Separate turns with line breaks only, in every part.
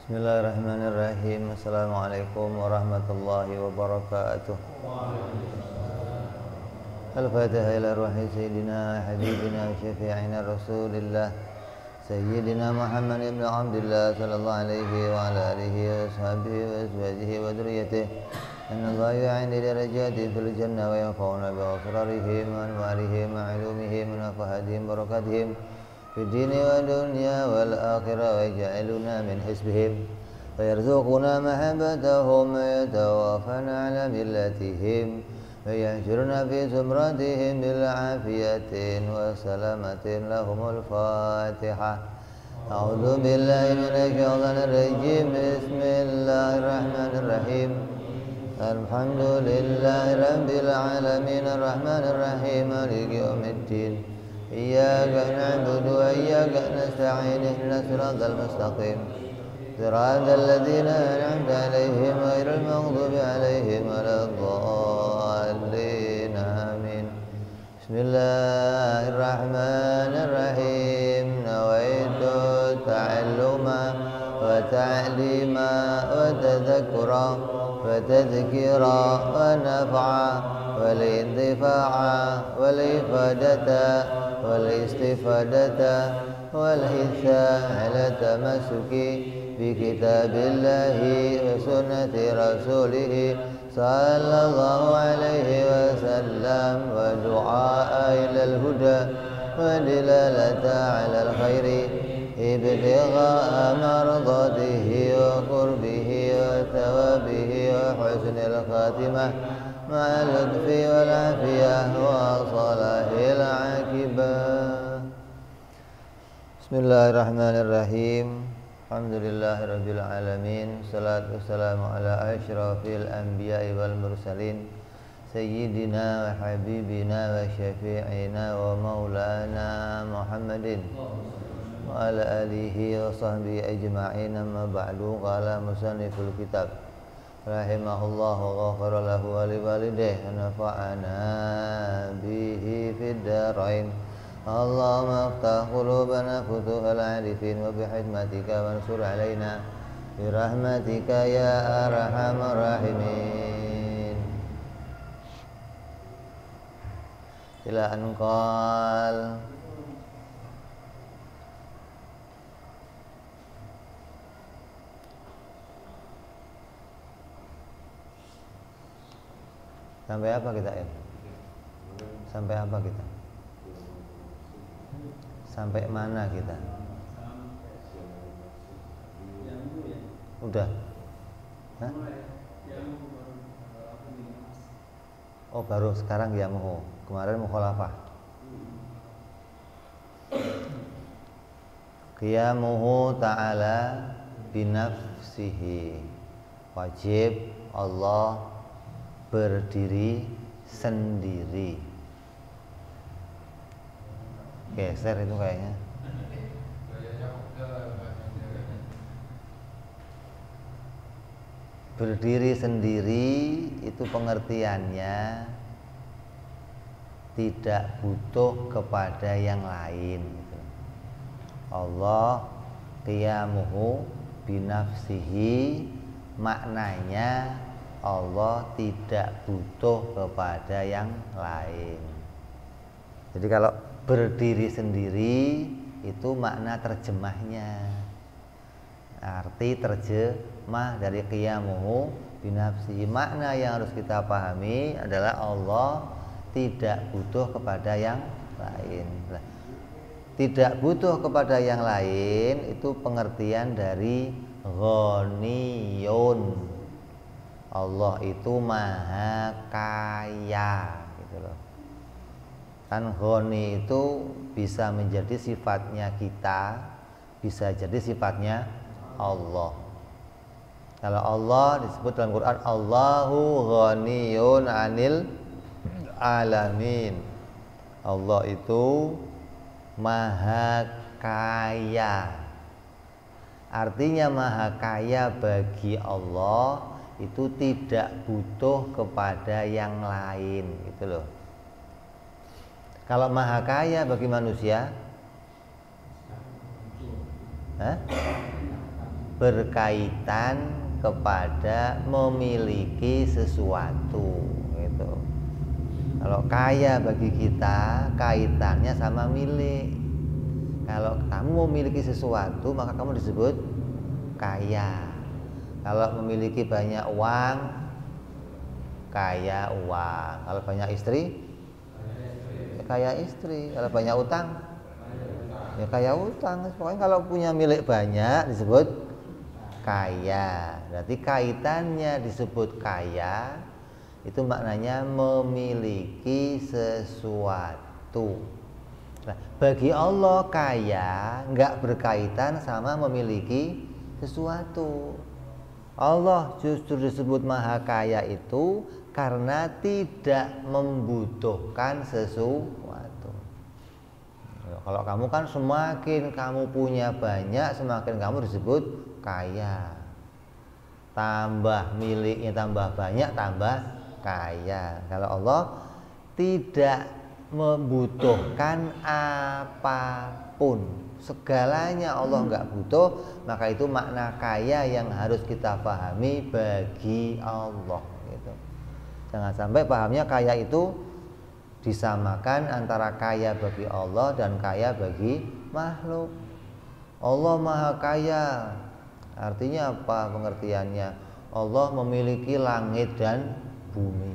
Bismillahirrahmanirrahim. Assalamualaikum warahmatullahi wabarakatuh. Al-Fatihah ila ruhi Sayyidina Habibina Syafi'ina Rasulillah Sayyidina Muhammad ibn Abdullah sallallahu alaihi wa ala alihi wa ashabihi wa azwajihi wa dhurriyyatihi Inna Allah yu'ini darajati fil jannah wa yanfa'una bi asrarihim wa anwarihim wa ilumihim wa nafahadihim barakatihim في الدين والدنيا والآخرة ويجعلنا من حزبهم ويرزقنا محبتهم ويتوافنا على ملتهم ويحشرنا في زمرتهم بالعافية وسلامة لهم الفاتحة أعوذ بالله من الشيطان الرجيم بسم الله الرحمن الرحيم الحمد لله رب العالمين الرحمن الرحيم مالك يوم الدين إياك نعبد وإياك نستعين اهدنا الصراط المستقيم صراط الذين أنعمت عليهم غير المغضوب عليهم ولا الضالين آمين بسم الله الرحمن الرحيم نويت التعلم وتعليما وتذكرا وتذكيرا ونفعا والانتفاعا والإفادة والاستفادة والحث على التمسك بكتاب الله وسنة رسوله صلى الله عليه وسلم ودعاء إلى الهدى ودلالة على الخير ابتغاء مرضاته وقربه وثوابه وحسن الخاتمة مع اللطف والعافية وصلاح العاقبة Bismillahirrahmanirrahim. Alhamdulillahirabbil alamin. Shalatu wassalamu ala asyrafil anbiya'i wal mursalin sayyidina wa habibina wa syafi'ina wa maulana Muhammadin wa ala alihi wa sahbihi ajma'in. Amma ba'du. Qala musanniful kitab rahimahullah wa ghafara lahu wa liwalidayhi wa nafa'ana bihi fid dharain. Allahumma aftah qulubana futuhal arifin wa bihikmatika wansur alaina birahmatika ya arhamar rahimin. Ila anqal sampai apa kita ya? Sampai apa kita? Sampai mana kita? Udah? Hah? Oh baru sekarang yamuhu. Kemarin mukhalafah. Qiyamuhu ta'ala binafsihi. Wajib Allah berdiri sendiri. Geser itu kayaknya. Berdiri sendiri itu pengertiannya tidak butuh kepada yang lain. Allah qiyamuhu binafsihi, maknanya Allah tidak butuh kepada yang lain. Jadi kalau berdiri sendiri itu makna terjemahnya. Arti terjemah dari qiyamuhu binafsihi, makna yang harus kita pahami adalah Allah tidak butuh kepada yang lain. Tidak butuh kepada yang lain itu pengertian dari ghaniyun. Allah itu maha kaya gitu loh. Kan ghani itu bisa menjadi sifatnya kita, bisa jadi sifatnya Allah. Kalau Allah disebut dalam Quran Allahu ghaniyun 'anil alamin. Allah itu maha kaya. Artinya maha kaya bagi Allah itu tidak butuh kepada yang lain gitu loh. Kalau maha kaya bagi manusia, berkaitan kepada memiliki sesuatu gitu. Kalau kaya bagi kita kaitannya sama milik. Kalau kamu memiliki sesuatu maka kamu disebut kaya. Kalau memiliki banyak uang, kaya uang. Kalau banyak istri, ya kaya istri. Kalau banyak utang, ya kaya utang. Pokoknya kalau punya milik banyak disebut kaya. Berarti kaitannya disebut kaya itu maknanya memiliki sesuatu. Nah, bagi Allah kaya nggak berkaitan sama memiliki sesuatu. Allah justru disebut maha kaya itu karena tidak membutuhkan sesuatu. Kalau kamu kan semakin kamu punya banyak, semakin kamu disebut kaya. Tambah miliknya tambah banyak, tambah kaya. Kalau Allah tidak membutuhkan apapun, segalanya Allah nggak butuh, maka itu makna kaya yang harus kita pahami bagi Allah gitu. Jangan sampai pahamnya kaya itu disamakan antara kaya bagi Allah dan kaya bagi makhluk. Allah maha kaya, artinya apa pengertiannya? Allah memiliki langit dan bumi,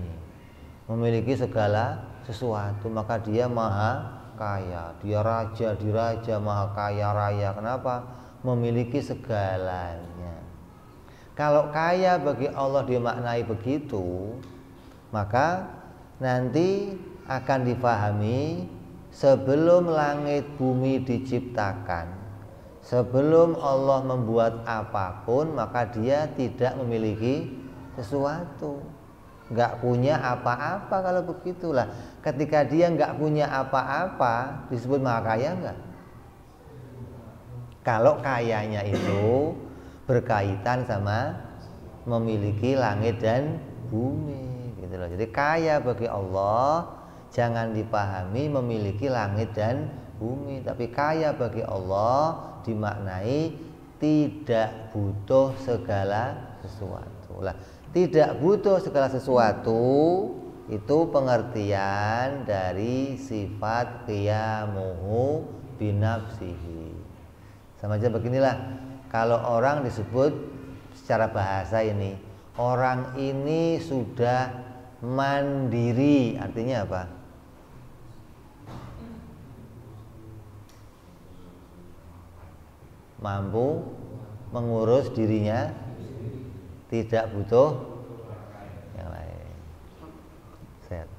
memiliki segala sesuatu, maka dia maha kaya. Dia raja di raja, maha kaya raya. Kenapa? Memiliki segalanya. Kalau kaya bagi Allah dimaknai begitu, maka nanti akan difahami sebelum langit bumi diciptakan, sebelum Allah membuat apapun, maka dia tidak memiliki sesuatu, nggak punya apa-apa. Kalau begitulah, ketika dia nggak punya apa-apa disebut maha kaya nggak? Kalau kayanya itu berkaitan sama memiliki langit dan bumi gitu loh. Jadi kaya bagi Allah jangan dipahami memiliki langit dan bumi, tapi kaya bagi Allah dimaknai tidak butuh segala sesuatu. Lah, tidak butuh segala sesuatu itu pengertian dari sifat qiyamuhu binafsihi. Sama aja beginilah, kalau orang disebut secara bahasa ini, orang ini sudah mandiri, artinya apa? Mampu mengurus dirinya, tidak butuh yang lain. Sehat.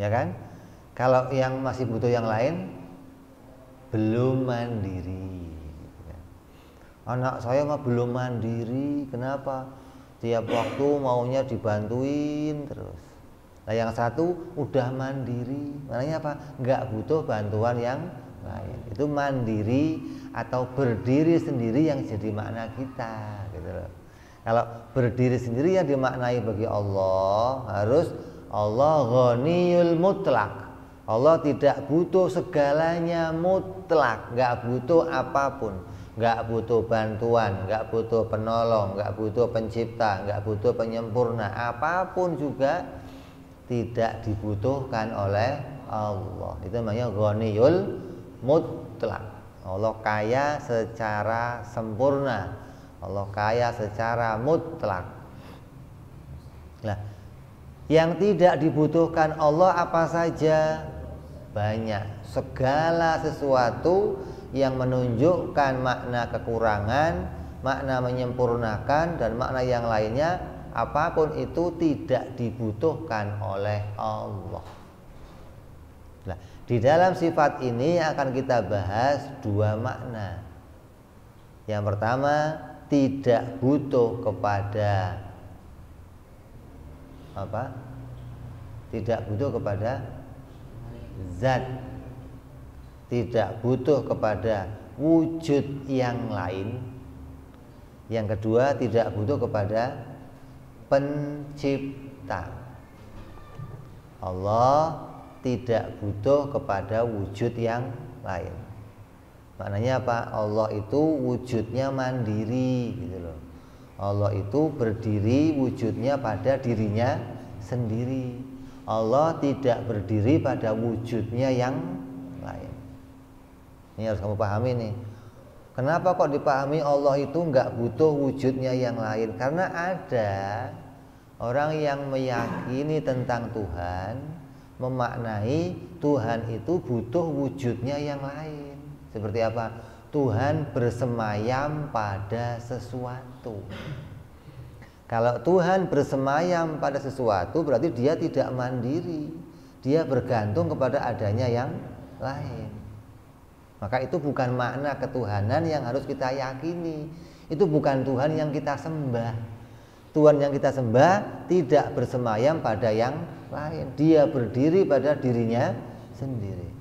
Ya kan? Kalau yang masih butuh yang lain belum mandiri. Anak saya mah belum mandiri. Kenapa? Tiap waktu maunya dibantuin terus. Nah, yang satu udah mandiri. Maknanya apa? Nggak butuh bantuan yang lain. Itu mandiri atau berdiri sendiri yang jadi makna kita gitu loh. Kalau berdiri sendiri yang dimaknai bagi Allah, harus Allah ghaniyul mutlak. Allah tidak butuh segalanya mutlak, nggak butuh apapun, nggak butuh bantuan, nggak butuh penolong, nggak butuh pencipta, nggak butuh penyempurna, apapun juga tidak dibutuhkan oleh Allah. Itu namanya ghaniyul mutlak. Allah kaya secara sempurna, Allah kaya secara mutlak. Nah, yang tidak dibutuhkan Allah apa saja? Banyak. Segala sesuatu yang menunjukkan makna kekurangan, makna menyempurnakan, dan makna yang lainnya, apapun itu tidak dibutuhkan oleh Allah. Nah, di dalam sifat ini akan kita bahas dua makna. Yang pertama, tidak butuh kepada apa? Tidak butuh kepada zat, tidak butuh kepada wujud yang lain. Yang kedua, tidak butuh kepada pencipta. Allah tidak butuh kepada wujud yang lain. Maknanya apa? Allah itu wujudnya mandiri gitu loh. Allah itu berdiri wujudnya pada dirinya sendiri. Allah tidak berdiri pada wujudnya yang lain. Ini harus kamu pahami nih. Kenapa kok dipahami Allah itu nggak butuh wujudnya yang lain? Karena ada orang yang meyakini tentang Tuhan, memaknai Tuhan itu butuh wujudnya yang lain. Seperti apa? Tuhan bersemayam pada sesuatu. Kalau Tuhan bersemayam pada sesuatu, berarti dia tidak mandiri. Dia bergantung kepada adanya yang lain. Maka itu bukan makna ketuhanan yang harus kita yakini. Itu bukan Tuhan yang kita sembah. Tuhan yang kita sembah tidak bersemayam pada yang lain. Dia berdiri pada dirinya sendiri.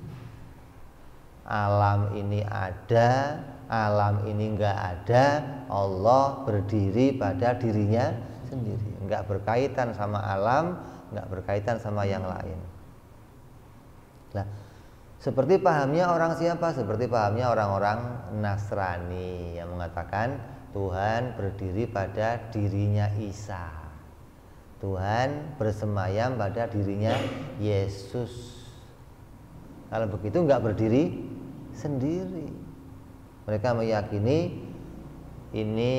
Alam ini ada, alam ini enggak ada. Allah berdiri pada dirinya sendiri. Enggak berkaitan sama alam, enggak berkaitan sama yang lain. Nah, seperti pahamnya orang siapa? Seperti pahamnya orang-orang Nasrani yang mengatakan Tuhan berdiri pada dirinya Isa. Tuhan bersemayam pada dirinya Yesus. Kalau begitu enggak berdiri sendiri. Mereka meyakini ini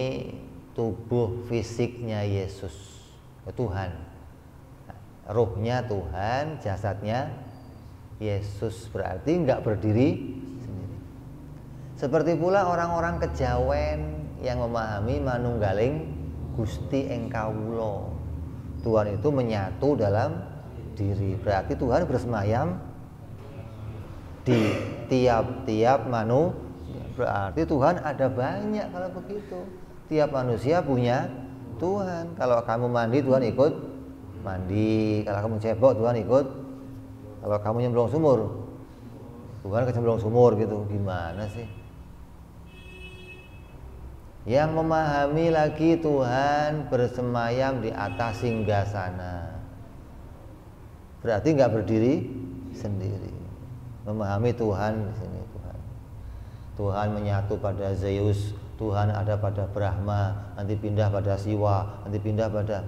tubuh fisiknya Yesus, Tuhan. Ruhnya Tuhan, jasadnya Yesus, berarti enggak berdiri sendiri. Seperti pula orang-orang kejawen yang memahami manunggaling Gusti ing kawula. Tuhan itu menyatu dalam diri. Berarti Tuhan bersemayam di tiap-tiap manusia. Berarti Tuhan ada banyak kalau begitu. Tiap manusia punya Tuhan. Kalau kamu mandi, Tuhan ikut mandi. Kalau kamu cebok, Tuhan ikut. Kalau kamu nyemplung sumur, Tuhan kecemplung sumur gitu. Gimana sih? Yang memahami lagi Tuhan bersemayam di atas singgasana, berarti nggak berdiri sendiri. Memahami Tuhan di sini Tuhan menyatu pada Zeus, Tuhan ada pada Brahma, nanti pindah pada Siwa, nanti pindah pada.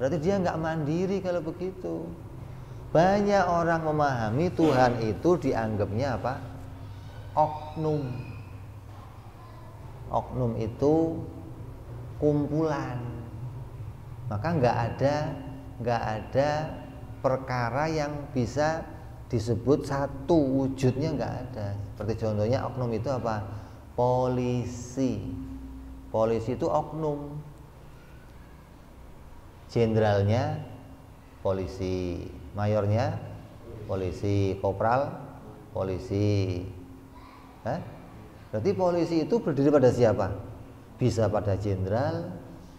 Berarti dia nggak mandiri kalau begitu. Banyak orang memahami Tuhan itu dianggapnya apa? Oknum. Oknum itu kumpulan. Maka nggak ada perkara yang bisa disebut satu, wujudnya nggak ada. Seperti contohnya oknum itu apa? Polisi. Polisi itu oknum. Jenderalnya polisi, mayornya polisi, kopral polisi. Berarti polisi itu berdiri pada siapa? Bisa pada jenderal,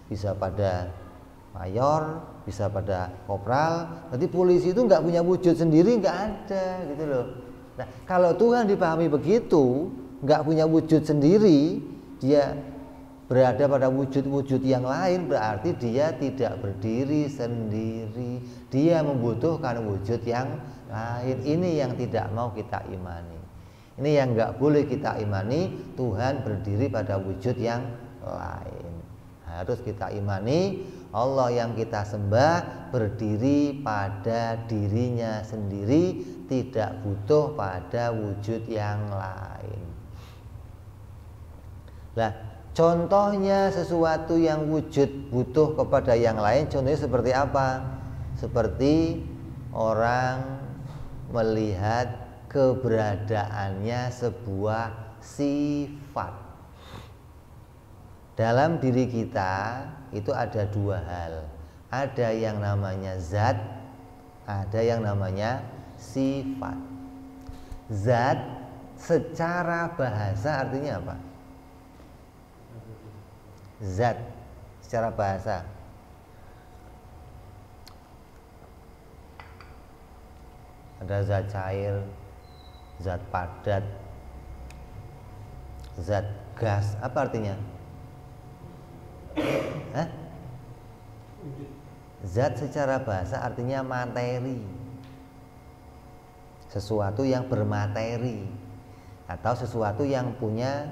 bisa pada mayor, bisa pada kopral. Berarti polisi itu nggak punya wujud sendiri, nggak ada gitu loh. Nah, kalau Tuhan dipahami begitu, nggak punya wujud sendiri, dia berada pada wujud-wujud yang lain, berarti dia tidak berdiri sendiri. Dia membutuhkan wujud yang lain. Ini yang tidak mau kita imani. Ini yang nggak boleh kita imani. Tuhan berdiri pada wujud yang lain. Harus kita imani Allah yang kita sembah berdiri pada dirinya sendiri, tidak butuh pada wujud yang lain. Nah, contohnya sesuatu yang wujud butuh kepada yang lain, contohnya seperti apa? Seperti orang melihat keberadaannya sebuah sifat. Dalam diri kita itu ada dua hal. Ada yang namanya zat, ada yang namanya sifat. Zat secara bahasa artinya apa? Zat secara bahasa ada zat cair, zat padat, zat gas. Apa artinya? Zat secara bahasa artinya materi, sesuatu yang bermateri. atau sesuatu yang punya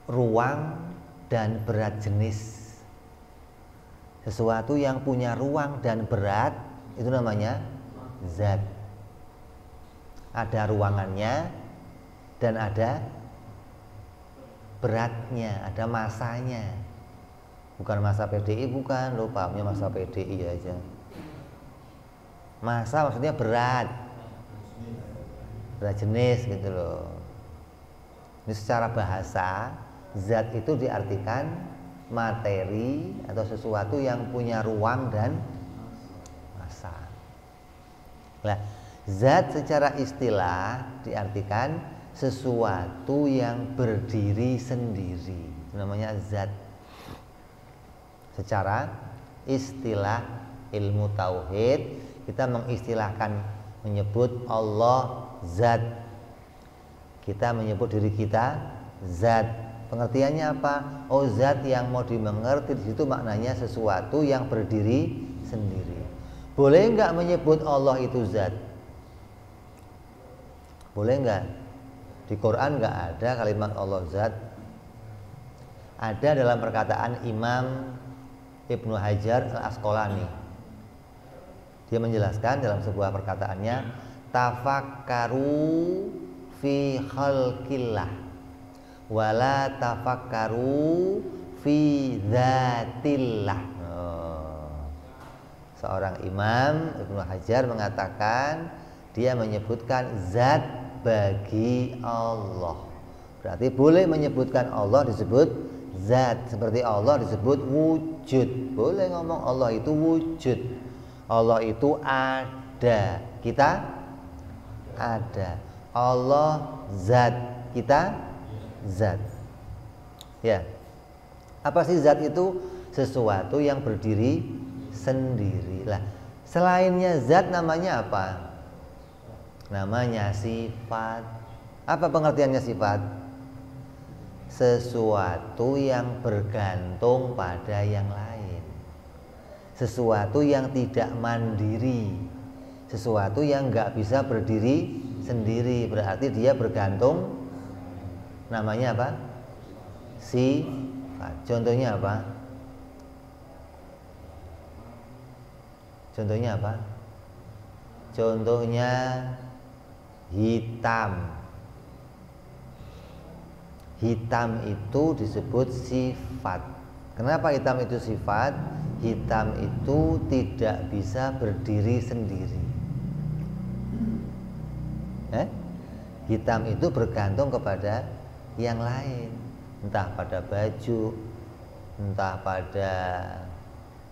ruang dan berat jenis. Sesuatu yang punya ruang dan berat itu namanya zat. Ada ruangannya dan ada beratnya, ada masanya. Bukan masa PDI, bukan, lo pahamnya masa PDI aja. Masa maksudnya berat jenis gitu loh. Ini secara bahasa, zat itu diartikan materi atau sesuatu yang punya ruang dan masa. Nah, zat secara istilah diartikan sesuatu yang berdiri sendiri, itu namanya zat. Secara istilah ilmu tauhid, kita mengistilahkan, menyebut Allah zat, kita menyebut diri kita zat. Pengertiannya apa? Oh, zat yang mau dimengerti di situ maknanya sesuatu yang berdiri sendiri. Boleh nggak menyebut Allah itu zat? Boleh nggak? Di Quran nggak ada kalimat Allah zat. Ada dalam perkataan Imam Ibnu Hajar Al-Asqalani. Dia menjelaskan dalam sebuah perkataannya, tafakkaru fi khalqillah wala tafakkaru fi dzatillah. Seorang imam Ibnu Hajar mengatakan, dia menyebutkan zat bagi Allah. Berarti boleh menyebutkan Allah disebut zat, seperti Allah disebut wujud. Boleh ngomong Allah itu wujud, Allah itu ada, kita ada. Allah zat, kita zat. Ya. Apa sih zat itu? Sesuatu yang berdiri sendiri. Lah, selainnya zat namanya apa? Namanya sifat. Apa pengertiannya sifat? Sesuatu yang bergantung pada yang lain. Sesuatu yang tidak mandiri. Sesuatu yang nggak bisa berdiri sendiri. Berarti dia bergantung. Namanya apa? Sifat. Contohnya apa? Contohnya apa? Contohnya hitam. Hitam itu disebut sifat. Kenapa hitam itu sifat? Hitam itu tidak bisa berdiri sendiri. Hitam itu bergantung kepada yang lain, entah pada baju, entah pada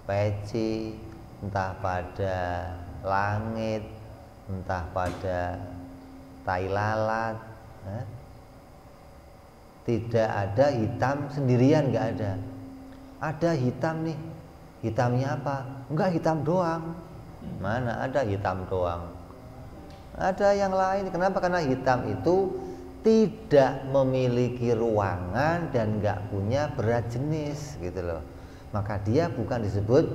peci, entah pada langit, entah pada tai lalat. Tidak ada hitam sendirian, nggak ada. Ada hitam nih, hitamnya apa? Enggak, hitam doang. Mana ada hitam doang? Ada yang lain. Kenapa? Karena hitam itu tidak memiliki ruangan dan nggak punya berat jenis gitu loh. Maka dia bukan disebut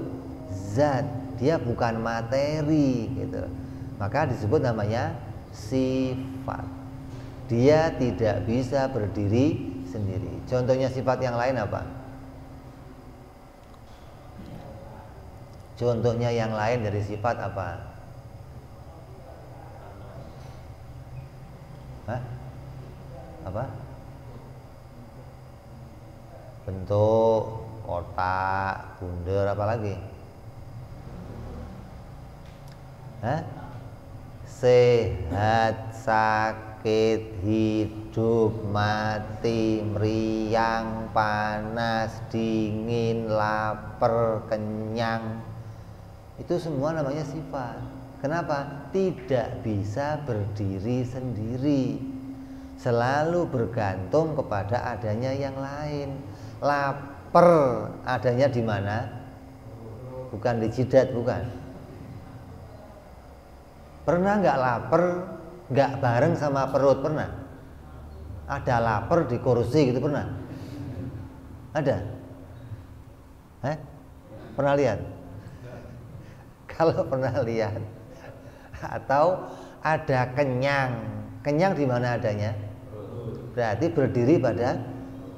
zat, dia bukan materi gitu. Maka disebut namanya sifat. Dia tidak bisa berdiri sendiri. Contohnya sifat yang lain apa? Contohnya yang lain dari sifat apa? Hah? Apa? Bentuk, kotak, bundar, apa lagi? Sehat, sakit, hidup, mati, meriang, panas, dingin, lapar, kenyang. Itu semua namanya sifat. Kenapa? Tidak bisa berdiri sendiri, selalu bergantung kepada adanya yang lain. Lapar adanya di mana? Bukan di jidat, bukan. Pernah nggak lapar nggak bareng sama perut? Pernah? Ada lapar di kursi gitu, pernah? Ada? Pernah lihat? Kalau pernah lihat, atau ada kenyang. Kenyang di mana adanya? Berarti berdiri pada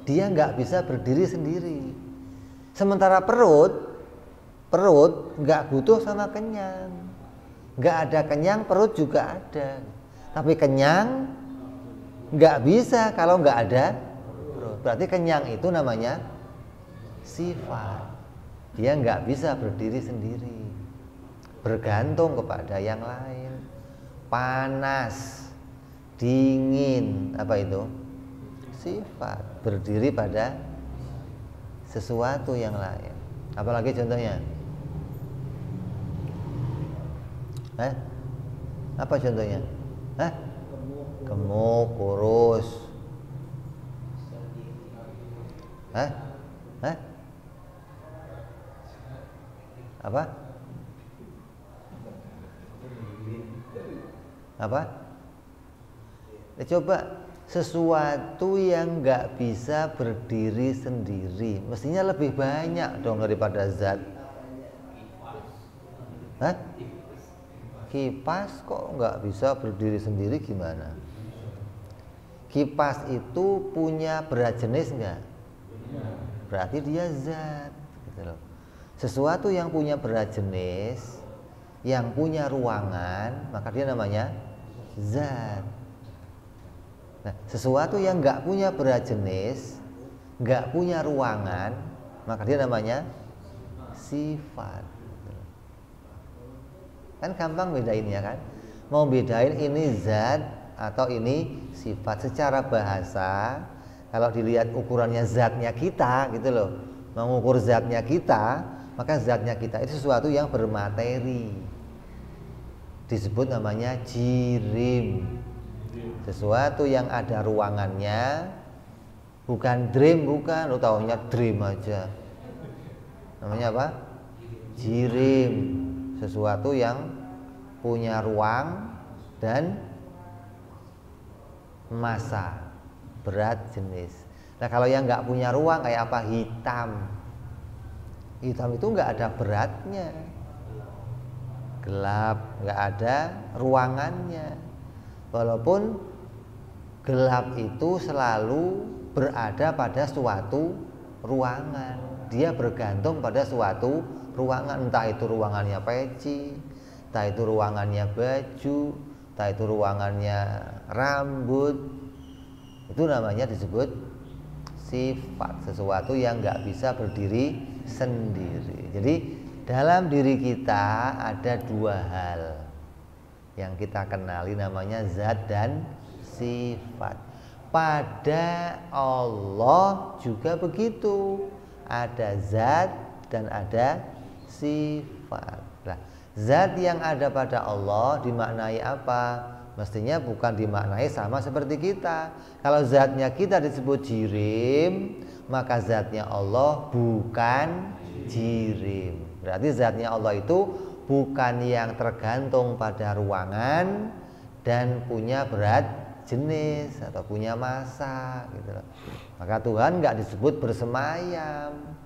dia nggak bisa berdiri sendiri. Sementara perut nggak butuh sama kenyang. Nggak ada kenyang, perut juga ada. Tapi kenyang nggak bisa kalau nggak ada perut. Berarti kenyang itu namanya sifat. Dia nggak bisa berdiri sendiri, bergantung kepada yang lain. Panas, dingin, apa itu? Sifat, berdiri pada sesuatu yang lain. Apalagi contohnya? Apa contohnya? Gemuk, kurus. Apa? Coba sesuatu yang nggak bisa berdiri sendiri, mestinya lebih banyak dong daripada zat. Kipas kok nggak bisa berdiri sendiri gimana? Kipas itu punya berat jenis nggak? Berarti dia zat. Gitu loh. Sesuatu yang punya berat jenis, yang punya ruangan, maka dia namanya zat. Nah, sesuatu yang nggak punya berat jenis, nggak punya ruangan, maka dia namanya sifat. Kan gampang bedainnya kan? Mau bedain ini zat atau ini sifat secara bahasa. Kalau dilihat ukurannya zatnya kita, gitu loh, mengukur zatnya kita, maka zatnya kita itu sesuatu yang bermateri. Disebut namanya jirim. Sesuatu yang ada ruangannya, bukan dream, bukan, lo taunya dream aja. Namanya apa? Jirim. Sesuatu yang punya ruang dan massa, berat jenis. Nah, kalau yang nggak punya ruang kayak apa? Hitam. Hitam itu nggak ada beratnya, gelap, nggak ada ruangannya. Walaupun gelap itu selalu berada pada suatu ruangan, dia bergantung pada suatu ruangan, entah itu ruangannya peci, entah itu ruangannya baju, entah itu ruangannya rambut. Itu namanya disebut sifat, sesuatu yang nggak bisa berdiri sendiri. Jadi dalam diri kita ada dua hal yang kita kenali, namanya zat dan sifat. Pada Allah juga begitu, ada zat dan ada sifat. Nah, zat yang ada pada Allah dimaknai apa? Mestinya bukan dimaknai sama seperti kita. Kalau zatnya kita disebut jirim, maka zatnya Allah bukan jirim. Berarti zatnya Allah itu bukan yang tergantung pada ruangan dan punya berat jenis atau punya massa, gitu loh. Maka Tuhan nggak disebut bersemayam.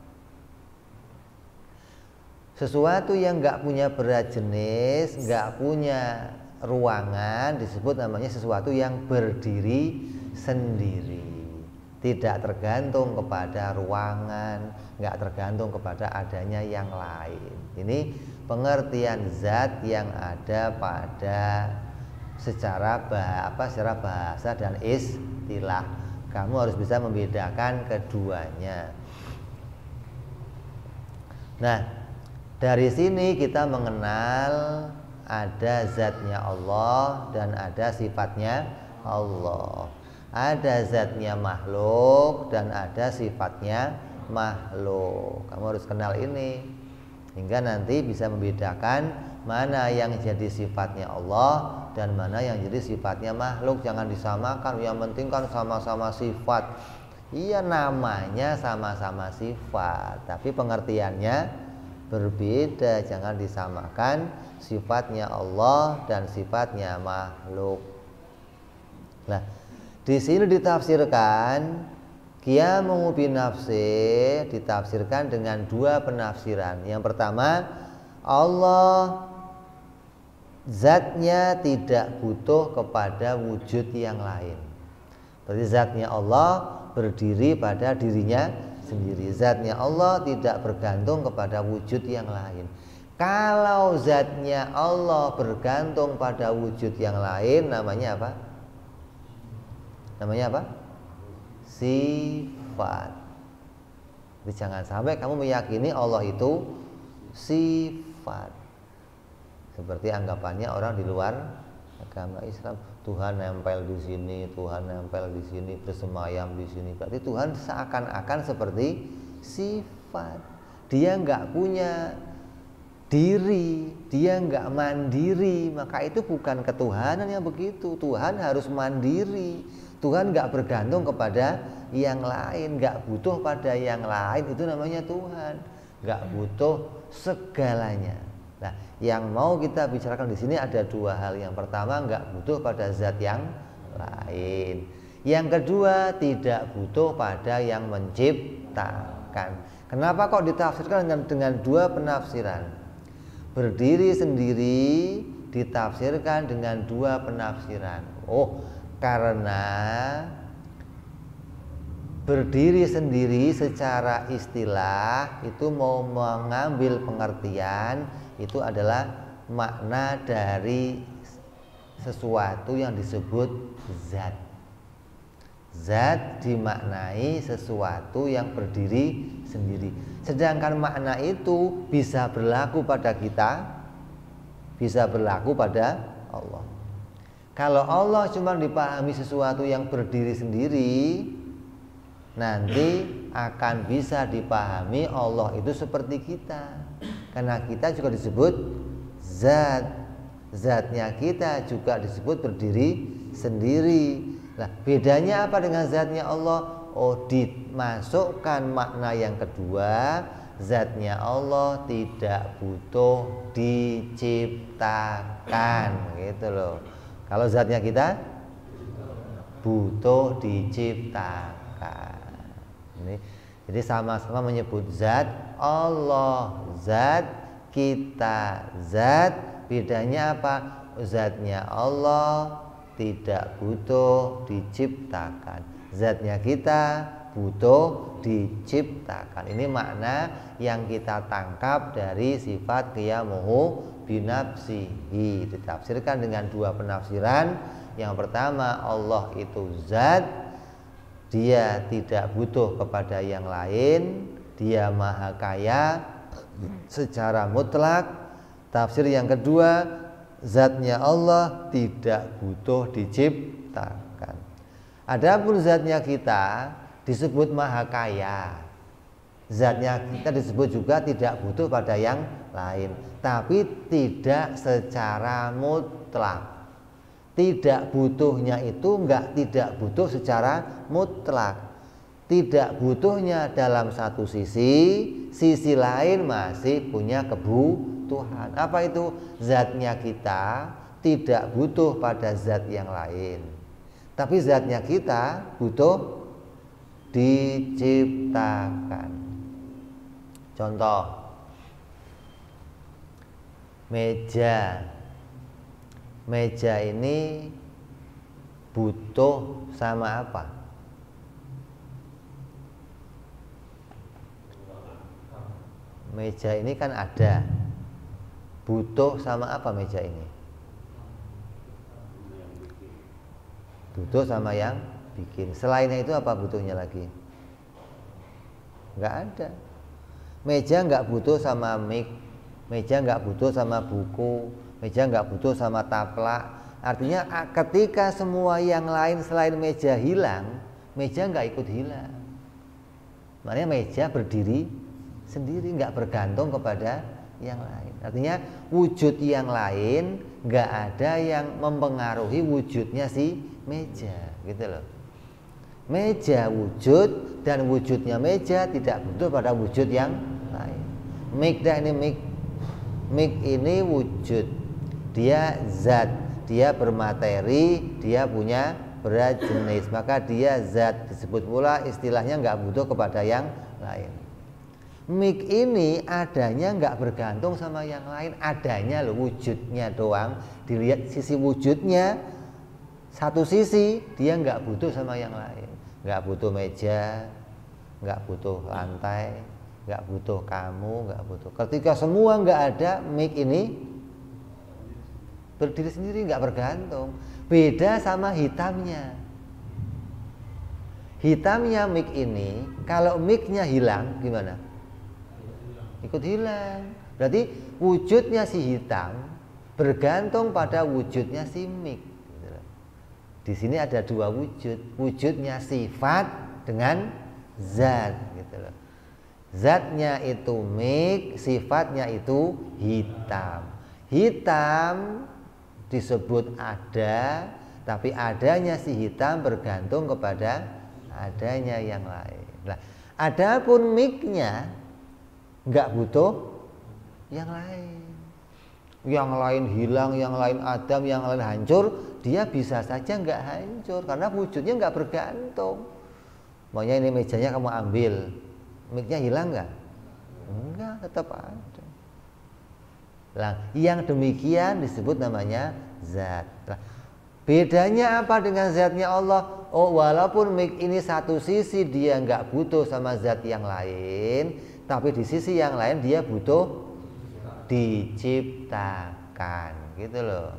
Sesuatu yang nggak punya berat jenis, nggak punya ruangan, disebut namanya sesuatu yang berdiri sendiri, tidak tergantung kepada ruangan, nggak tergantung kepada adanya yang lain. Ini pengertian zat yang ada pada secara bahasa dan istilah. Kamu harus bisa membedakan keduanya. Nah, dari sini kita mengenal ada zatnya Allah dan ada sifatnya Allah. Ada zatnya makhluk dan ada sifatnya makhluk. Kamu harus kenal ini hingga nanti bisa membedakan mana yang jadi sifatnya Allah dan mana yang jadi sifatnya makhluk. Jangan disamakan, yang penting kan sama-sama sifat. Iya, namanya sama-sama sifat, tapi pengertiannya berbeda. Jangan disamakan sifatnya Allah dan sifatnya makhluk. Nah, di sini ditafsirkan qiyamu binafsi, ditafsirkan dengan dua penafsiran. Yang pertama, Allah zatnya tidak butuh kepada wujud yang lain. Berarti zatnya Allah berdiri pada dirinya sendiri. Zatnya Allah tidak bergantung kepada wujud yang lain. Kalau zatnya Allah bergantung pada wujud yang lain, namanya apa? Namanya apa? Sifat. Jadi jangan sampai kamu meyakini Allah itu sifat. Seperti anggapannya orang di luar agama Islam, Tuhan nempel di sini, Tuhan nempel di sini, bersemayam di sini. Berarti Tuhan seakan-akan seperti sifat. Dia nggak punya diri, dia nggak mandiri. Maka itu bukan ketuhanan yang begitu. Tuhan harus mandiri. Tuhan nggak bergantung kepada yang lain, nggak butuh pada yang lain. Itu namanya Tuhan. Nggak butuh segalanya. Nah, yang mau kita bicarakan di sini ada dua hal. Yang pertama, nggak butuh pada zat yang lain. Yang kedua, tidak butuh pada yang menciptakan. Kenapa kok ditafsirkan dengan dua penafsiran? Berdiri sendiri ditafsirkan dengan dua penafsiran. Oh, karena berdiri sendiri secara istilah itu mau mengambil pengertian itu adalah makna dari sesuatu yang disebut zat. Zat dimaknai sesuatu yang berdiri sendiri. Sedangkan makna itu bisa berlaku pada kita, bisa berlaku pada Allah. Kalau Allah cuma dipahami sesuatu yang berdiri sendiri, nanti akan bisa dipahami Allah itu seperti kita. Karena kita juga disebut zat. Zatnya kita juga disebut berdiri sendiri. Nah, bedanya apa dengan zatnya Allah? Oh, dimasukkan makna yang kedua, zatnya Allah tidak butuh diciptakan, gitu loh. Kalau zatnya kita butuh diciptakan. Ini, jadi sama-sama menyebut zat Allah, zat kita, zat. Bedanya apa? Zatnya Allah tidak butuh diciptakan. Zatnya kita butuh diciptakan. Ini makna yang kita tangkap dari sifat qiyamuhu binafsihi. Ditafsirkan dengan dua penafsiran. Yang pertama, Allah itu zat, dia tidak butuh kepada yang lain, dia maha kaya secara mutlak. Tafsir yang kedua, zatnya Allah tidak butuh diciptakan. Adapun zatnya kita disebut maha kaya. Zatnya kita disebut juga tidak butuh pada yang lain, tapi tidak secara mutlak. Tidak butuhnya itu tidak butuh secara mutlak. Tidak butuhnya dalam satu sisi lain masih punya kebutuhan. Apa itu? Zatnya kita tidak butuh pada zat yang lain, tapi zatnya kita butuh diciptakan. Contoh, meja. Meja ini butuh sama apa? Meja ini kan ada. Butuh sama apa meja ini? Butuh sama yang bikin. Selainnya itu apa butuhnya lagi? Nggak ada. Meja nggak butuh sama mic. Meja nggak butuh sama buku. Meja nggak butuh sama taplak. Artinya ketika semua yang lain selain meja hilang, meja nggak ikut hilang. Makanya meja berdiri sendiri, nggak bergantung kepada yang lain. Artinya wujud yang lain nggak ada yang mempengaruhi wujudnya si meja, gitu loh. Meja wujud dan wujudnya meja tidak butuh pada wujud yang lain. Mic dah ini mic. Mic ini wujud. Dia zat, dia bermateri, dia punya berat jenis, maka dia zat. Disebut pula istilahnya nggak butuh kepada yang lain. Mic ini adanya nggak bergantung sama yang lain, adanya loh wujudnya doang dilihat sisi wujudnya, satu sisi dia nggak butuh sama yang lain, nggak butuh meja, nggak butuh lantai, nggak butuh kamu, nggak butuh. Ketika semua nggak ada, mic ini berdiri sendiri, nggak bergantung. Beda sama hitamnya. Hitamnya mic ini, kalau micnya hilang gimana? Ikut hilang. Berarti wujudnya si hitam bergantung pada wujudnya si mic. Di sini ada dua wujud, wujudnya sifat dengan zat, gitu loh. Zatnya itu mic, sifatnya itu hitam. Hitam disebut ada, tapi adanya si hitam bergantung kepada adanya yang lain. Nah, adapun mic-nya nggak butuh yang lain. Yang lain hilang, yang lain adam, yang lain hancur, dia bisa saja nggak hancur karena wujudnya nggak bergantung. Maunya ini mejanya kamu ambil, mic-nya hilang nggak? Enggak, tetap ada. Nah, yang demikian disebut namanya zat. Nah, bedanya apa dengan zatnya Allah? Oh, walaupun mic ini satu sisi dia nggak butuh sama zat yang lain, tapi di sisi yang lain dia butuh diciptakan, gitu loh.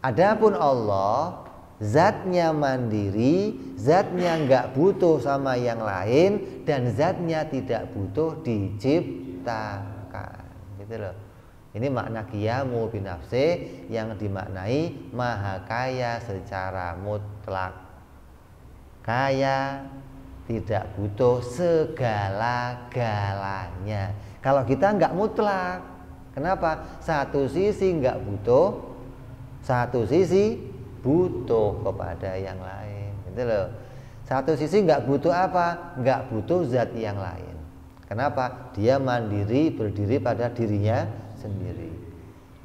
Adapun Allah, zatnya mandiri, zatnya nggak butuh sama yang lain, dan zatnya tidak butuh diciptakan, gitu loh. Ini makna qiyamu binafsi yang dimaknai maha kaya secara mutlak. Kaya, tidak butuh segala-galanya. Kalau kita nggak mutlak, kenapa? Satu sisi nggak butuh, satu sisi butuh kepada yang lain, gitu loh. Satu sisi nggak butuh apa? Nggak butuh zat yang lain. Kenapa? Dia mandiri, berdiri pada dirinya sendiri.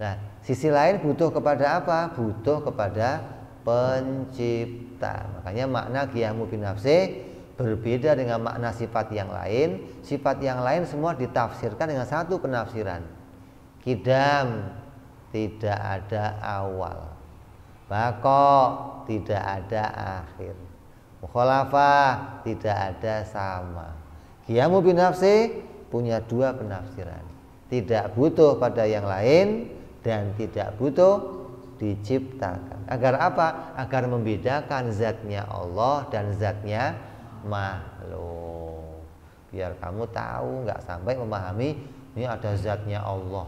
Nah, sisi lain butuh kepada apa? Butuh kepada pencipta. Makanya makna qiyamu binafsi berbeda dengan makna sifat yang lain. Sifat yang lain semua ditafsirkan dengan satu penafsiran. Qidam, tidak ada awal. Baqa, tidak ada akhir. Mukhalafah, tidak ada sama. Qiyamu binafsi punya dua penafsiran. Tidak butuh pada yang lain dan tidak butuh diciptakan. Agar apa? Agar membedakan zatnya Allah dan zatnya makhluk. Biar kamu tahu, nggak sampai memahami ini ada zatnya Allah,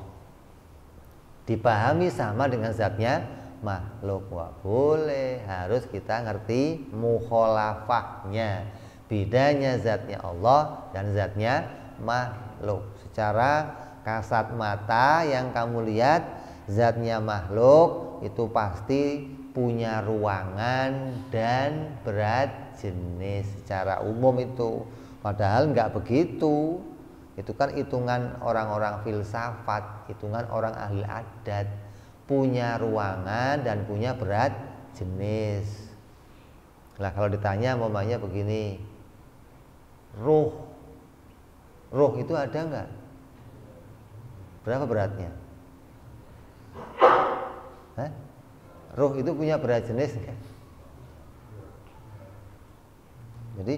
dipahami sama dengan zatnya makhluk. Wah, boleh, harus kita ngerti mukhalafahnya, bedanya zatnya Allah dan zatnya makhluk. Secara kasat mata yang kamu lihat, zatnya makhluk itu pasti punya ruangan dan berat jenis secara umum itu. Padahal nggak begitu. Itu kan hitungan orang-orang filsafat, hitungan orang ahli adat. Punya ruangan dan punya berat jenis. Nah, kalau ditanya mamanya begini, ruh itu ada nggak? Berapa beratnya? Hah? Ruh itu punya berat jenis nggak? Jadi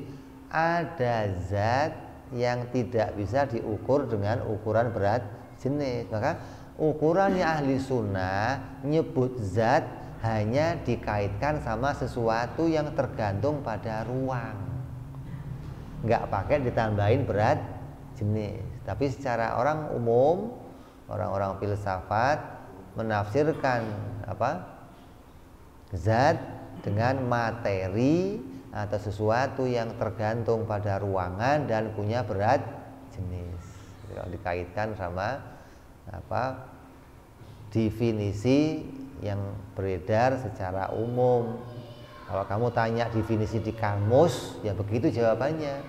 ada zat yang tidak bisa diukur dengan ukuran berat jenis. Maka ukurannya ahli sunnah nyebut zat hanya dikaitkan sama sesuatu yang tergantung pada ruang, nggak pakai ditambahin berat jenis. Tapi secara orang umum, orang-orang filsafat menafsirkan zat dengan materi atau sesuatu yang tergantung pada ruangan dan punya berat jenis. Kalau dikaitkan sama definisi yang beredar secara umum. Kalau kamu tanya definisi di kamus, ya begitu jawabannya.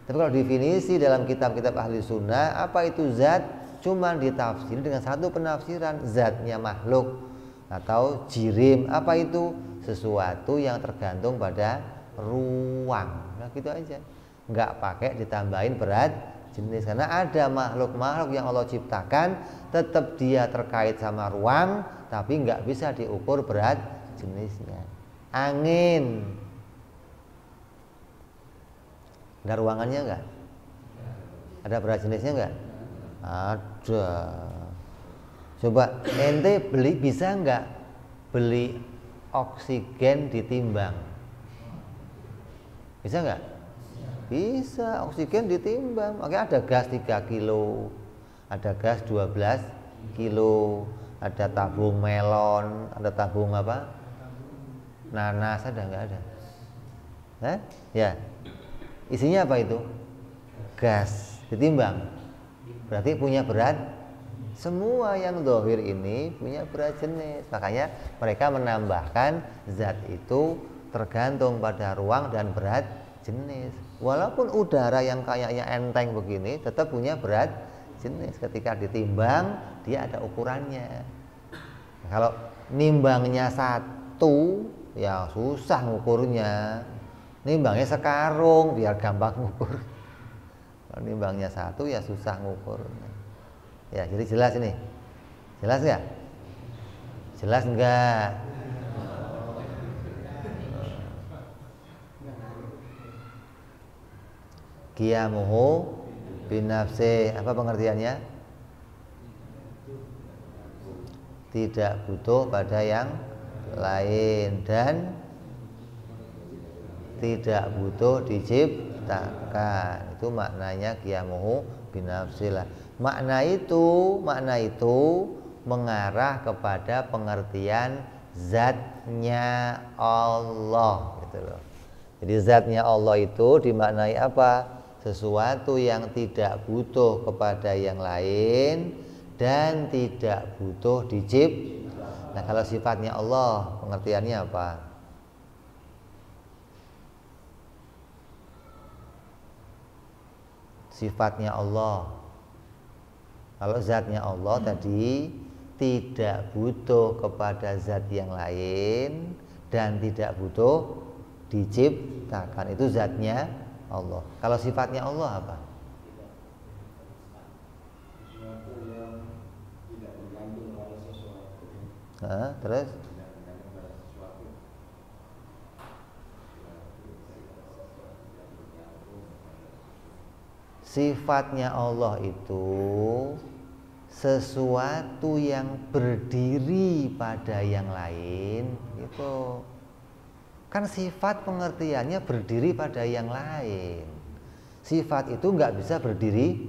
Tapi kalau definisi dalam kitab-kitab ahli sunnah, apa itu zat? Cuma ditafsir dengan satu penafsiran, zatnya makhluk atau jirim. Apa itu? Sesuatu yang tergantung pada ruang. Nah, gitu aja. Nggak pakai ditambahin berat jenis. Karena ada makhluk-makhluk yang Allah ciptakan, tetap dia terkait sama ruang, tapi nggak bisa diukur berat jenisnya. Angin, ada ruangannya nggak? Ada berat jenisnya nggak? Ada. Coba ente bisa nggak beli oksigen ditimbang? Bisa nggak? Bisa, oksigen ditimbang. Makanya ada gas 3 kilo, ada gas 12 kilo, ada tabung melon, ada tabung apa? Nanas, ada nggak ada? Ya. Isinya apa itu? Gas ditimbang. Berarti punya berat. Semua yang dohir ini punya berat jenis. Makanya mereka menambahkan zat itu tergantung pada ruang dan berat jenis. Walaupun udara yang kayaknya enteng begini tetap punya berat jenis. Ketika ditimbang dia ada ukurannya. Kalau nimbangnya 1 ya susah ngukurnya. Nimbangnya sekarung biar gampang ngukur. Kalau nimbangnya 1 ya susah ngukurnya. Ya, jadi jelas ini. Jelas nggak? Jelas nggak? Qiyamuhu binafsi, apa pengertiannya? Tidak butuh pada yang lain dan tidak butuh diciptakan. Itu maknanya qiyamuhu binafsi lah. Makna itu mengarah kepada pengertian zatnya Allah gitu loh. Jadi zatnya Allah itu dimaknai apa? Sesuatu yang tidak butuh kepada yang lain dan tidak butuh diciptakan. Nah, kalau sifatnya Allah pengertiannya apa? Sifatnya Allah. Kalau zatnya Allah tadi tidak butuh kepada zat yang lain dan tidak butuh diciptakan, itu zatnya Allah. Kalau sifatnya Allah apa? Terus sifatnya Allah itu sesuatu yang berdiri pada yang lain. Itu kan sifat pengertiannya berdiri pada yang lain. Sifat itu nggak bisa berdiri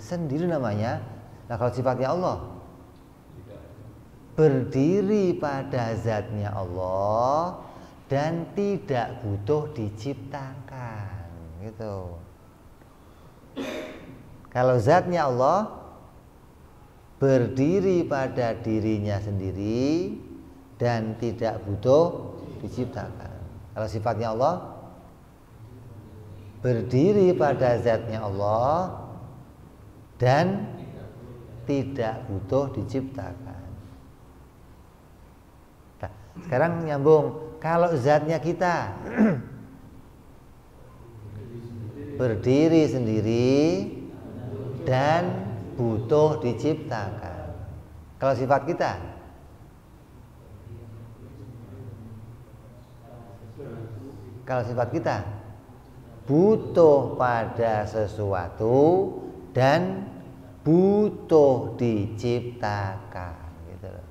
sendiri namanya. Nah, kalau sifatnya Allah berdiri pada zatnya Allah dan tidak butuh diciptakan gitu. Kalau zatnya Allah berdiri pada dirinya sendiri dan tidak butuh diciptakan. Kalau sifatnya Allah berdiri pada zatnya Allah dan tidak butuh diciptakan. Nah, sekarang nyambung. Kalau zatnya kita berdiri sendiri dan butuh diciptakan. Kalau sifat kita butuh pada sesuatu dan butuh diciptakan gitu loh.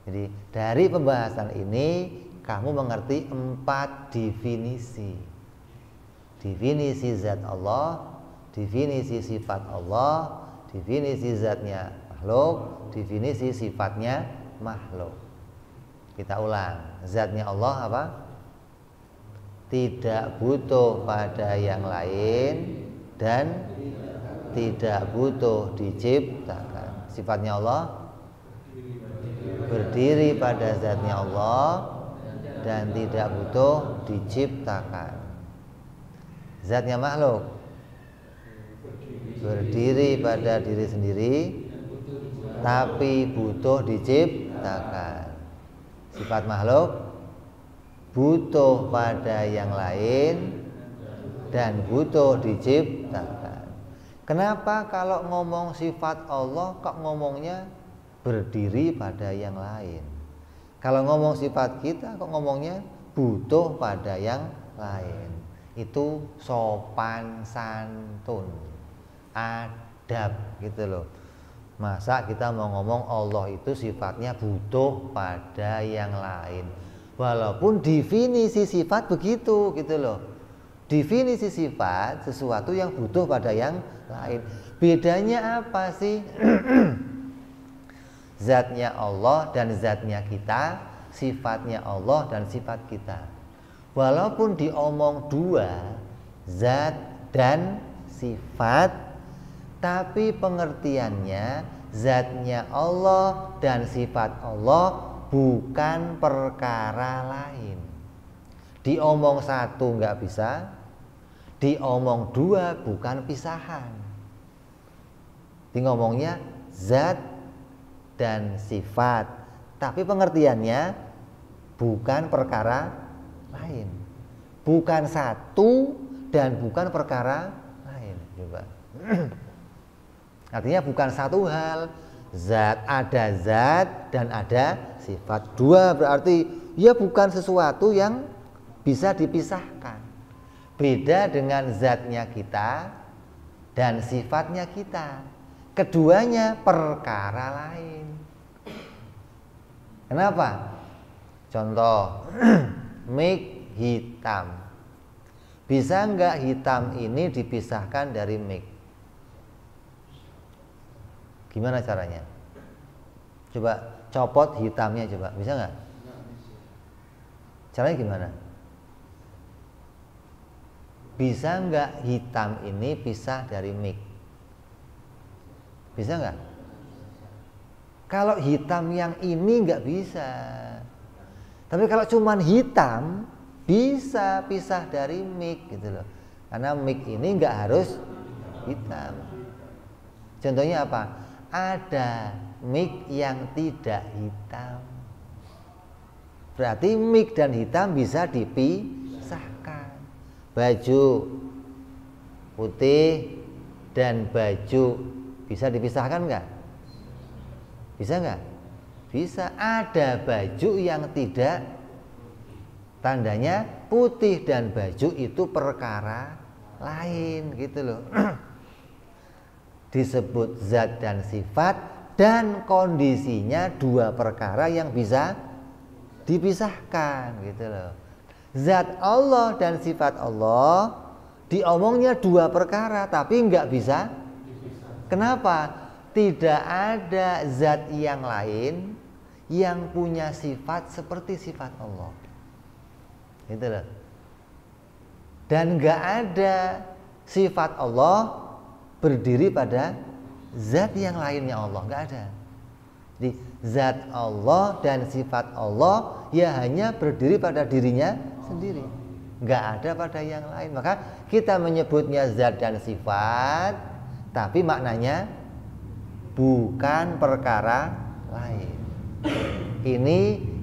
Jadi dari pembahasan ini kamu mengerti 4 definisi. Definisi zat Allah, definisi sifat Allah, definisi zatnya makhluk, definisi sifatnya makhluk. Kita ulang. Zatnya Allah apa? Tidak butuh pada yang lain dan tidak butuh diciptakan. Sifatnya Allah berdiri pada zatnya Allah dan tidak butuh diciptakan. Zatnya makhluk berdiri pada diri sendiri tapi butuh diciptakan. Sifat makhluk butuh pada yang lain dan butuh diciptakan. Kenapa kalau ngomong sifat Allah kok ngomongnya berdiri pada yang lain. Kalau ngomong sifat kita kok ngomongnya butuh pada yang lain. Itu sopan santun, adab gitu loh. Masa kita mau ngomong Allah itu sifatnya butuh pada yang lain. Walaupun definisi sifat begitu gitu loh. Definisi sifat sesuatu yang butuh pada yang lain. Bedanya apa sih? Zatnya Allah dan zatnya kita, sifatnya Allah dan sifat kita. Walaupun diomong dua, zat dan sifat, tapi pengertiannya zatnya Allah dan sifat Allah bukan perkara lain. Diomong satu nggak bisa, diomong dua bukan pisahan. Di ngomongnya zat dan sifat, tapi pengertiannya bukan perkara lain, bukan satu dan bukan perkara lain. Coba. Artinya bukan satu hal, ada zat dan ada sifat. Dua berarti ya bukan sesuatu yang bisa dipisahkan. Beda dengan zatnya kita dan sifatnya kita. Keduanya perkara lain. Kenapa? Contoh, mic hitam. Bisa nggak hitam ini dipisahkan dari mic? Gimana caranya? Coba copot hitamnya coba, bisa nggak? Caranya gimana? Bisa nggak hitam ini pisah dari mic? Bisa nggak? Kalau hitam yang ini nggak bisa. Tapi kalau cuman hitam bisa pisah dari mic gitu loh. Karena mic ini nggak harus hitam. Contohnya apa? Ada mic yang tidak hitam. Berarti mic dan hitam bisa dipisahkan. Baju putih dan baju bisa dipisahkan nggak? Bisa nggak? Bisa. Ada baju yang tidak, tandanya putih dan baju itu perkara lain gitu loh. Disebut zat dan sifat dan kondisinya dua perkara yang bisa dipisahkan gitu loh. Zat Allah dan sifat Allah diomongnya dua perkara tapi nggak bisa. Kenapa? Tidak ada zat yang lain yang punya sifat seperti sifat Allah. Gitu loh. Dan nggak ada sifat Allah berdiri pada zat yang lainnya Allah, nggak ada. Jadi zat Allah dan sifat Allah ya hanya berdiri pada dirinya sendiri, nggak ada pada yang lain. Maka kita menyebutnya zat dan sifat, tapi maknanya bukan perkara lain.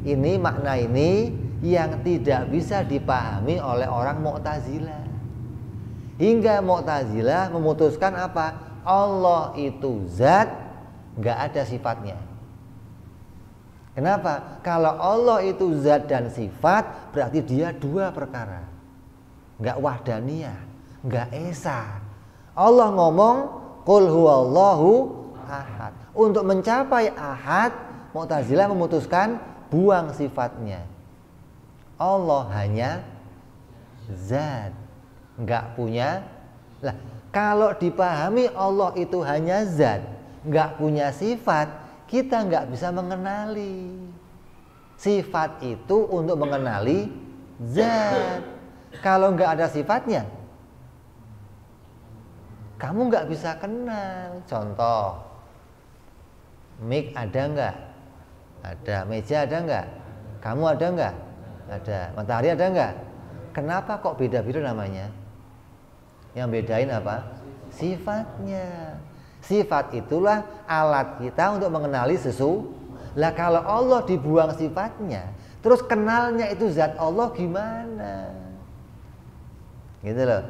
Ini makna ini yang tidak bisa dipahami oleh orang Mu'tazilah. Hingga Mu'tazilah memutuskan apa? Allah itu zat, nggak ada sifatnya. Kenapa? Kalau Allah itu zat dan sifat, berarti dia dua perkara. Nggak wahdaniyah, nggak esa. Allah ngomong Qul huwallahu ahad. Untuk mencapai ahad, Mu'tazilah memutuskan buang sifatnya. Allah hanya zat, nggak punya. Lah, kalau dipahami Allah itu hanya zat, nggak punya sifat, kita nggak bisa mengenali. Sifat itu untuk mengenali zat. Kalau nggak ada sifatnya, kamu nggak bisa kenal. Contoh, mic ada nggak? Ada. Meja ada nggak? Kamu ada nggak? Ada. Matahari ada nggak? Kenapa kok beda-beda namanya? Yang bedain apa? Sifatnya. Sifat itulah alat kita untuk mengenali sesuatu. Lah kalau Allah dibuang sifatnya, terus kenalnya itu zat Allah gimana? Gitu loh.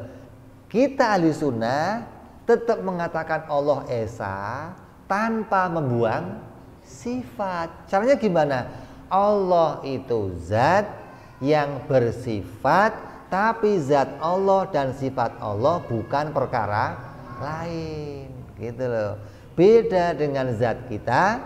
Kita ahli sunnah tetap mengatakan Allah esa tanpa membuang sifat. Caranya gimana? Allah itu zat yang bersifat, tapi zat Allah dan sifat Allah bukan perkara lain, gitu loh. Beda dengan zat kita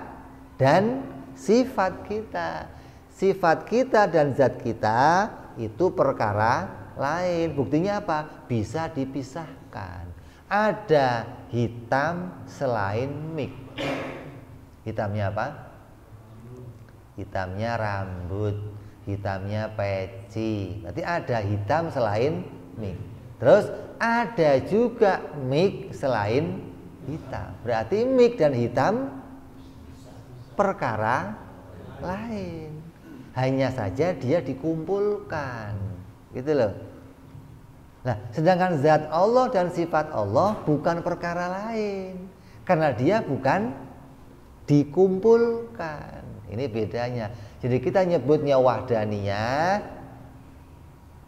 dan sifat kita. Sifat kita dan zat kita itu perkara lain. Buktinya apa? Bisa dipisahkan. Ada hitam selain mik. Hitamnya apa? Hitamnya rambut, hitamnya peci. Berarti ada hitam selain mik. Terus ada juga mik selain hitam. Berarti mik dan hitam perkara lain. Hanya saja dia dikumpulkan, gitu loh. Nah, sedangkan zat Allah dan sifat Allah bukan perkara lain, karena dia bukan dikumpulkan. Ini bedanya. Jadi kita nyebutnya wahdaniyah,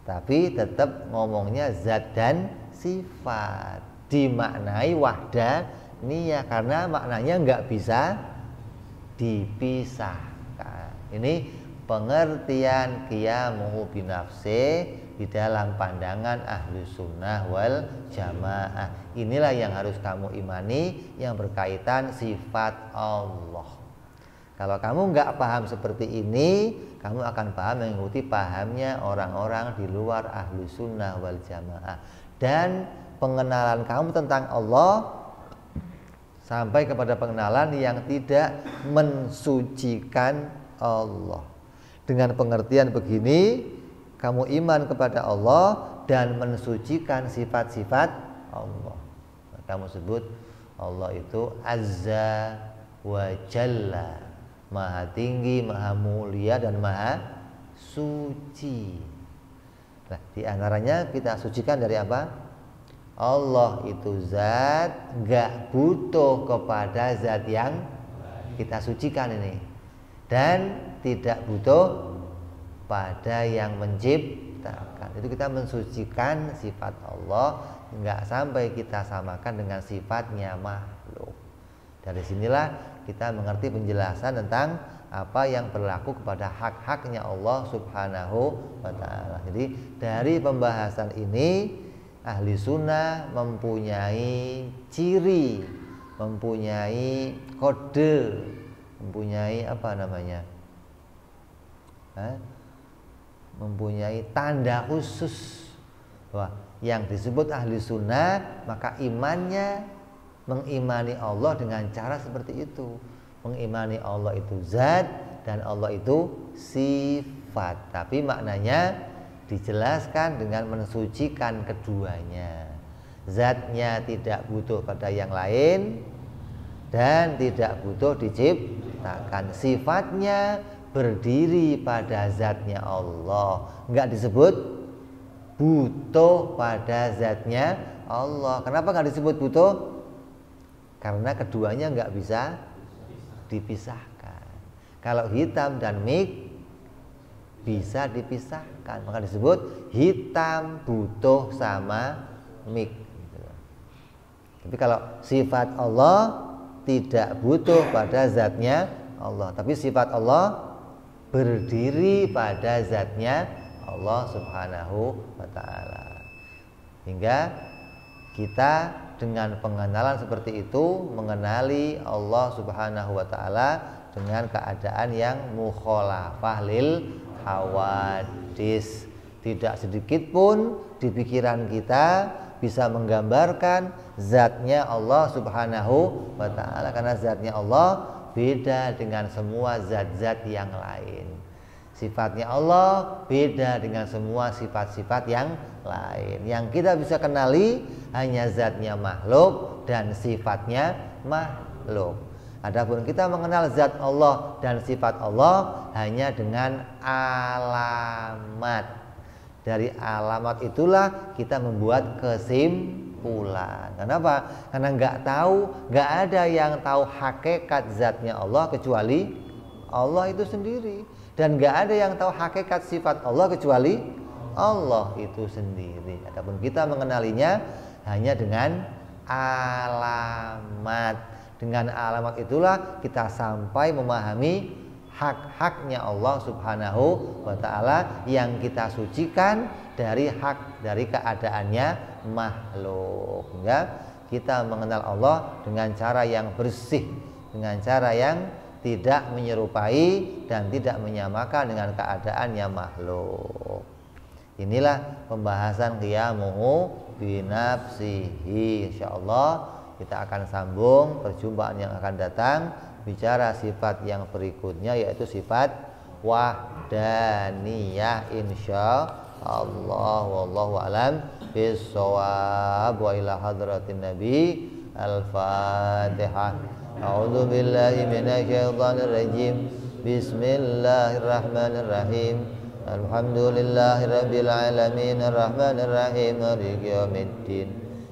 tapi tetap ngomongnya zat dan sifat. Dimaknai wahdaniyah karena maknanya nggak bisa dipisahkan. Ini pengertian qiyamuhu binafsi di dalam pandangan ahlu sunnah wal jamaah. Inilah yang harus kamu imani yang berkaitan sifat Allah. Kalau kamu nggak paham seperti ini, kamu akan paham mengikuti pahamnya orang-orang di luar ahlu sunnah wal jamaah. Dan pengenalan kamu tentang Allah sampai kepada pengenalan yang tidak mensucikan Allah. Dengan pengertian begini, kamu iman kepada Allah dan mensucikan sifat-sifat Allah. Kamu sebut Allah itu Azza wa Jalla, Maha tinggi, Maha mulia, dan Maha suci. Nah, di antaranya kita sucikan dari apa? Allah itu zat, gak butuh kepada zat yang kita sucikan ini, dan tidak butuh pada yang menciptakan. Itu kita mensucikan sifat Allah, nggak sampai kita samakan dengan sifatnya makhluk. Dari sinilah kita mengerti penjelasan tentang apa yang berlaku kepada hak-haknya Allah Subhanahu wa ta'ala. Jadi dari pembahasan ini ahli sunnah mempunyai ciri, mempunyai kode, mempunyai apa namanya? Mempunyai tanda khusus bahwa yang disebut ahli sunnah, maka imannya mengimani Allah dengan cara seperti itu. Mengimani Allah itu zat dan Allah itu sifat, tapi maknanya dijelaskan dengan mensucikan keduanya. Zatnya tidak butuh pada yang lain dan tidak butuh diciptakan. Sifatnya berdiri pada zatnya Allah, nggak disebut butuh pada zatnya Allah. Kenapa nggak disebut butuh? Karena keduanya nggak bisa dipisahkan. Kalau hitam dan mik bisa dipisahkan, maka disebut hitam butuh sama mik. Tapi kalau sifat Allah tidak butuh pada zatnya Allah, tapi sifat Allah berdiri pada zatnya Allah Subhanahu wa ta'ala. Hingga kita dengan pengenalan seperti itu mengenali Allah Subhanahu wa ta'ala dengan keadaan yang mukhalafah lil hawadis. Tidak sedikit pun di pikiran kita bisa menggambarkan zatnya Allah Subhanahu wa ta'ala, karena zatnya Allah beda dengan semua zat-zat yang lain. Sifatnya Allah beda dengan semua sifat-sifat yang lain. Yang kita bisa kenali hanya zatnya makhluk dan sifatnya makhluk. Adapun kita mengenal zat Allah dan sifat Allah hanya dengan alamat. Dari alamat itulah kita membuat kesimpulan. Kenapa? Karena nggak ada yang tahu hakikat zatnya Allah kecuali Allah itu sendiri, dan nggak ada yang tahu hakikat sifat Allah kecuali Allah itu sendiri. Adapun kita mengenalinya hanya dengan alamat. Dengan alamat itulah kita sampai memahami hak-haknya Allah Subhanahu wa ta'ala yang kita sucikan dari keadaannya makhluk. Ya, kita mengenal Allah dengan cara yang bersih, dengan cara yang tidak menyerupai dan tidak menyamakan dengan keadaannya makhluk. Inilah pembahasan qiyamuhu binafsihi. Insyaallah kita akan sambung perjumpaan yang akan datang bicara sifat yang berikutnya, yaitu sifat wahdaniyah insyaallah. Wallahu alam bissawab. Wa ila hadratin nabi. Al-Fatihah. A'udzu billahi minasyaitonir rajim. Bismillahirrahmanirrahim. Alhamdulillahirabbil alamin arrahmanir rahim maliki yaumiddin.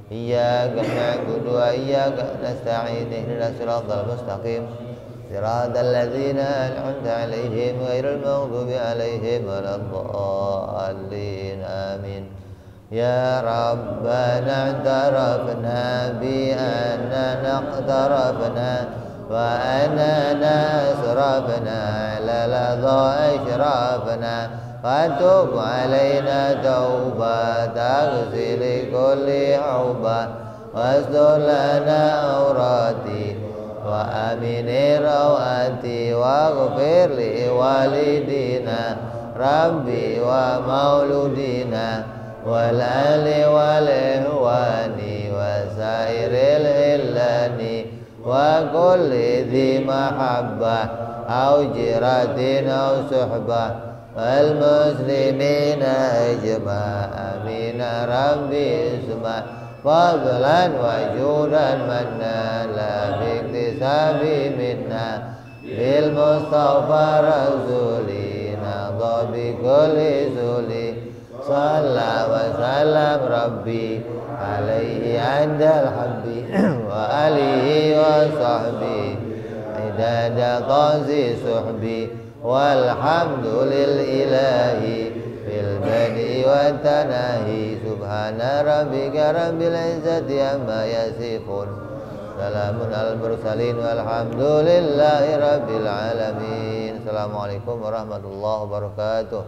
Iyyaka na'budu wa iyyaka nasta'in ihdinas siratal mustaqim siratal ladzina an'amta 'alaihim ghairil maghdubi 'alaihim waladdallin. Amin. Ya Rabbana i'tarafna bi annana iqtarafna wa annana asrafna 'ala ladha ashrafna fatub alaina tauba taghsil kulli auba wasdur lana aurati wa amini rawati waghfir li walidina rabbi wa mauludina wal ali wal ihwani wa sairil hillani wa kulli dhi mahabbah au jiratin au suhbah والمسلمين أجمع آمين ربي اسمع فضلا وجودا منا لا باكتساب منا بالمصطفى رسولنا بكل سولي صلى وسلم ربي عليه عند الحب وآله وصحبه عدد قاسي صحبي والحمد لله fil badi wa tanahi subhana rabbika rabbil izzati amma yasifun salamun al mursalin walhamdulillahi rabbil alamin. Assalamualaikum warahmatullahi wabarakatuh.